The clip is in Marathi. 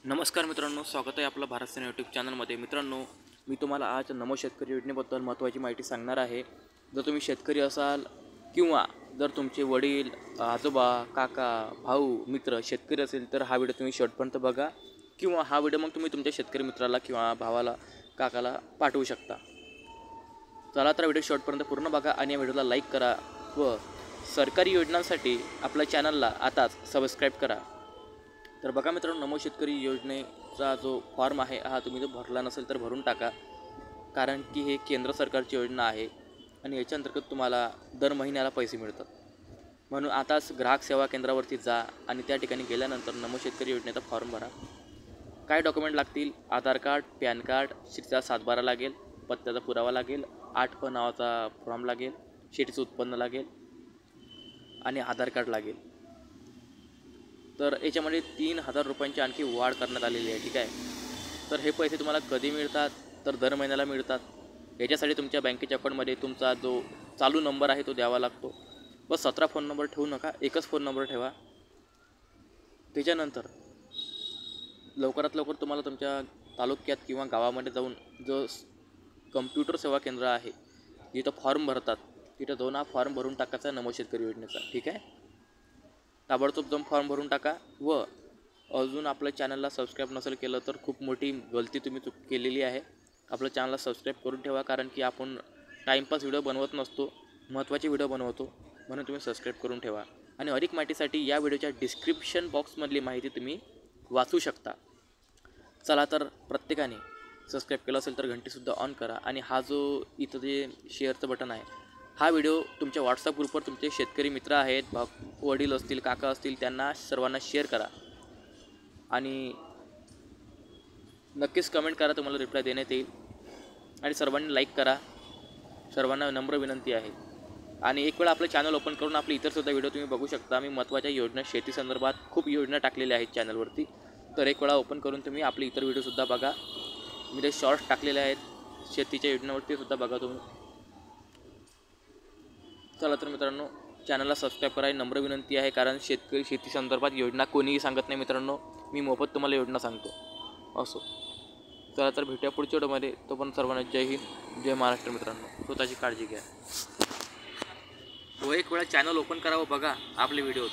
नमस्कार मित्रांनो, स्वागत आहे आपलं भारत सेना यूट्यूब चॅनलमध्ये। मित्रांनो, मी तुम्हाला आज नमो शेतकरी योजनेबद्दल महत्त्वाची माहिती सांगणार आहे। जर तुम्ही शेतकरी असाल किंवा जर तुमचे वडील, आजोबा, काका, भाऊ, मित्र शेतकरी असेल तर हा व्हिडिओ तुम्ही शेवटपर्यंत बघा किंवा हा व्हिडिओ मग तुम्ही तुमच्या शेतकरी मित्राला किंवा भावाला, काकाला पाठवू शकता। चला तर व्हिडिओ शेवटपर्यंत पूर्ण बघा आणि या व्हिडिओला लाईक करा व सरकारी योजनांसाठी आपल्या चॅनलला आताच सबस्क्राईब करा। तर बघा मित्रांनो, नमो शेतकरी योजनेचा जो फॉर्म आहे हा तुम्ही जर भरला नसेल तर भरून टाका, कारण की हे केंद्र सरकारची योजना आहे आणि याच्या अंतर्गत तुम्हाला दर महिन्याला पैसे मिळतात। म्हणून आताच ग्राहक सेवा केंद्रावरती जा आणि त्या ठिकाणी गेल्यानंतर नमो शेतकरी योजनेचा फॉर्म भरा। काय डॉक्युमेंट लागतील? आधार कार्ड, पॅन कार्ड, शेतीचा सातबारा लागेल, पत्त्याचा पुरावा लागेल, 8 नावाचा फॉर्म लागेल, शेतीचं उत्पन्न लागेल आणि आधार कार्ड लागेल। तर याच्यामध्ये 3,000 रुपयांची आणखी वाढ करण्यात आलेली आहे, ठीक आहे। तर हे पैसे तुम्हाला कधी मिळतात? तर दर महिन्याला मिळतात। याच्यासाठी तुमच्या बँकेच्या अकाउंटमध्ये तुमचा जो चालू नंबर आहे तो द्यावा लागतो। बस 17 फोन नंबर ठेवू नका, एकच फोन नंबर ठेवा। त्याच्यानंतर लवकरात लवकर तुम्हाला तुमच्या तालुक्यात किंवा गावामध्ये जाऊन जो कम्प्युटर सेवा केंद्र आहे जिथं फॉर्म भरतात तिथं जाऊन हा फॉर्म भरून टाकायचा नमो शेतकरी योजनेचा, ठीक आहे। ताबडतोब जाऊन फॉर्म भरून टाका व अजून आपल्या चॅनलला सबस्क्राईब नसेल केलं तर खूप मोठी गलती तुम्ही केलेली आहे। आपल्या चॅनलला सबस्क्राईब करून ठेवा, कारण की आपण टाईमपास व्हिडिओ बनवत नसतो, महत्त्वाचे व्हिडिओ बनवतो, म्हणून तुम्ही सबस्क्राईब करून ठेवा। आणि अधिक माहितीसाठी या व्हिडिओच्या डिस्क्रिप्शन बॉक्समधली माहिती तुम्ही वाचू शकता। चला तर प्रत्येकाने सबस्क्राईब केलं असेल तर घंटीसुद्धा ऑन करा आणि हा जो इथं जे शेअरचं बटन आहे हा व्हिडिओ तुमच्या व्हॉट्सअप ग्रुपवर तुमचे शेतकरी मित्र आहेत, वडील असतील, काका असतील, त्यांना सर्वांना शेअर करा आणि नक्कीच कमेंट करा, तुम्हाला रिप्लाय देण्यात येईल। आणि सर्वांनी लाईक करा, सर्वांना नम्र विनंती आहे। आणि एक वेळा आपलं चॅनल ओपन करून आपले इतरसुद्धा व्हिडिओ तुम्ही बघू शकता। मी महत्त्वाच्या योजना शेती संदर्भात खूप योजना टाकलेल्या आहेत चॅनलवरती, तर एक वेळा ओपन करून तुम्ही आपले इतर व्हिडिओसुद्धा बघा। मी ते शॉर्ट्स टाकलेले आहेत शेतीच्या योजनेवरती सुद्धा बघा तुम्ही। चला तर मित्रांनो, चॅनलला सबस्क्राईब करा ही नम्र विनंती आहे, कारण शेतकरी शेती संदर्भात योजना कोणीही सांगत नाही मित्रांनो, मी मोफत तुम्हाला योजना सांगतो असो। चला तर भेटूया पुढच्या व्हिडिओमध्ये, तो पण सर्वांना जय हिंद, जय महाराष्ट्र। मित्रांनो, स्वतःची काळजी घ्या व एक वेळा चॅनल ओपन करा व बघा आपले व्हिडिओज।